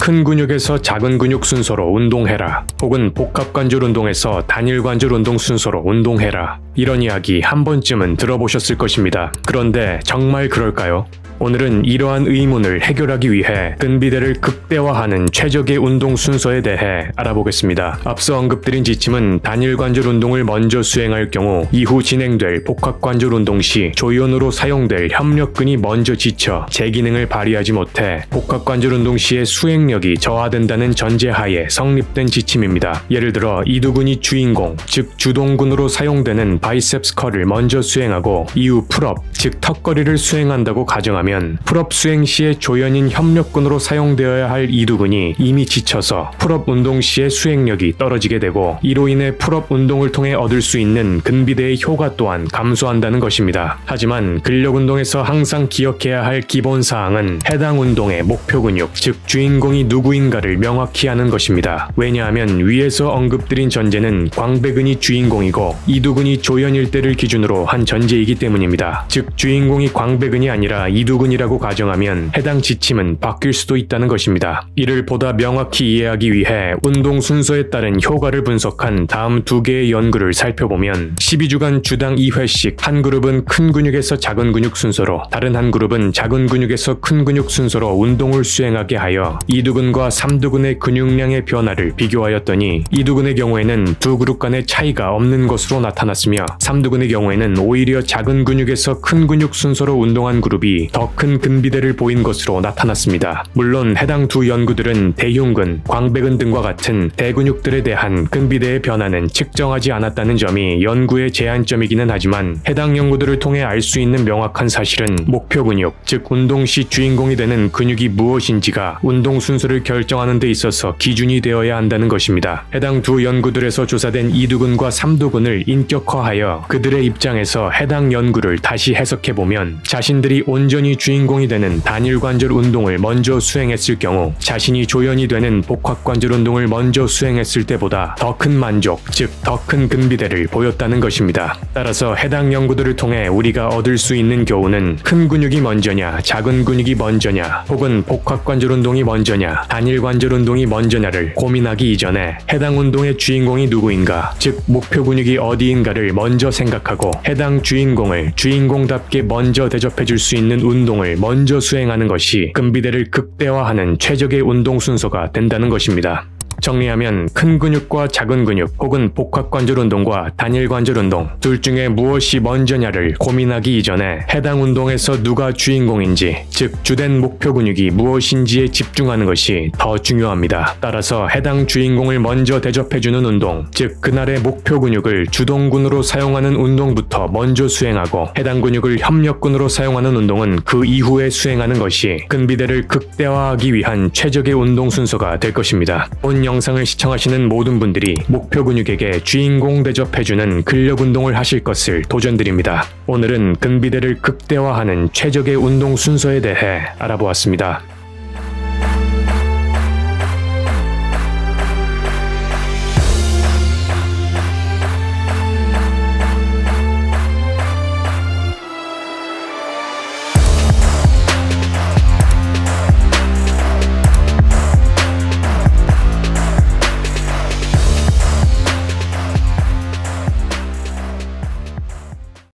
큰 근육에서 작은 근육 순서로 운동해라. 혹은 복합관절 운동에서 단일관절 운동 순서로 운동해라. 이런 이야기 한 번쯤은 들어보셨을 것입니다. 그런데 정말 그럴까요? 오늘은 이러한 의문을 해결하기 위해 근비대를 극대화하는 최적의 운동 순서에 대해 알아보겠습니다. 앞서 언급드린 지침은 단일관절 운동을 먼저 수행할 경우 이후 진행될 복합관절 운동 시 조연으로 사용될 협력근이 먼저 지쳐 제 기능을 발휘하지 못해 복합관절 운동 시의 수행력이 저하된다는 전제하에 성립된 지침입니다. 예를 들어 이두근이 주인공, 즉 주동근으로 사용되는 바이셉스 컬을 먼저 수행하고 이후 풀업, 즉 턱걸이를 수행한다고 가정하면 풀업 수행 시에 조연인 협력근으로 사용되어야 할 이두근이 이미 지쳐서 풀업 운동 시의 수행력이 떨어지게 되고 이로 인해 풀업 운동을 통해 얻을 수 있는 근비대의 효과 또한 감소한다는 것입니다. 하지만 근력 운동에서 항상 기억해야 할 기본 사항은 해당 운동의 목표 근육, 즉 주인공이 누구인가를 명확히 하는 것입니다. 왜냐하면 위에서 언급드린 전제는 광배근이 주인공이고 이두근이 조연일 때를 기준으로 한 전제이기 때문입니다. 즉 주인공이 광배근이 아니라 이두근이라고 가정하면 해당 지침은 바뀔 수도 있다는 것입니다. 이를 보다 명확히 이해하기 위해 운동 순서에 따른 효과를 분석한 다음 두 개의 연구를 살펴보면 12주간 주당 2회씩 한 그룹은 큰 근육에서 작은 근육 순서로, 다른 한 그룹은 작은 근육에서 큰 근육 순서로 운동을 수행하게 하여 이두근과 삼두근의 근육량의 변화를 비교하였더니 이두근의 경우에는 두 그룹 간의 차이가 없는 것으로 나타났으며 삼두근의 경우에는 오히려 작은 근육에서 큰 근육 순서로 운동한 그룹이 더 큰 근비대를 보인 것으로 나타났습니다. 물론 해당 두 연구들은 대흉근, 광배근 등과 같은 대근육들에 대한 근비대의 변화는 측정하지 않았다는 점이 연구의 제한점이기는 하지만 해당 연구들을 통해 알 수 있는 명확한 사실은 목표 근육, 즉 운동 시 주인공이 되는 근육이 무엇인지가 운동 순서를 결정하는 데 있어서 기준이 되어야 한다는 것입니다. 해당 두 연구들에서 조사된 이두근과 삼두근을 인격화하여 그들의 입장에서 해당 연구를 다시 해석해보면 자신들이 온전히 주인공이 되는 단일관절 운동을 먼저 수행했을 경우 자신이 조연이 되는 복합관절 운동을 먼저 수행했을 때보다 더 큰 만족, 즉 더 큰 근비대를 보였다는 것입니다. 따라서 해당 연구들을 통해 우리가 얻을 수 있는 교훈은 큰 근육이 먼저냐, 작은 근육이 먼저냐, 혹은 복합관절 운동이 먼저냐, 단일관절 운동이 먼저냐를 고민하기 이전에 해당 운동의 주인공이 누구인가, 즉 목표 근육이 어디인가를 먼저 생각하고 해당 주인공을 주인공답게 먼저 대접해줄 수 있는 운동을 먼저 수행하는 것이 근비대를 극대화하는 최적의 운동 순서가 된다는 것입니다. 정리하면 큰 근육과 작은 근육 혹은 복합관절 운동과 단일관절 운동 둘 중에 무엇이 먼저냐를 고민하기 이전에 해당 운동에서 누가 주인공인지, 즉 주된 목표 근육이 무엇인지에 집중하는 것이 더 중요합니다. 따라서 해당 주인공을 먼저 대접해주는 운동, 즉 그날의 목표 근육을 주동근으로 사용하는 운동부터 먼저 수행하고 해당 근육을 협력근으로 사용하는 운동은 그 이후에 수행하는 것이 근비대를 극대화하기 위한 최적의 운동 순서가 될 것입니다. 본 영상을 시청하시는 모든 분들이 목표 근육에게 주인공 대접해주는 근력 운동을 하실 것을 도전드립니다. 오늘은 근비대를 극대화하는 최적의 운동 순서에 대해 알아보았습니다.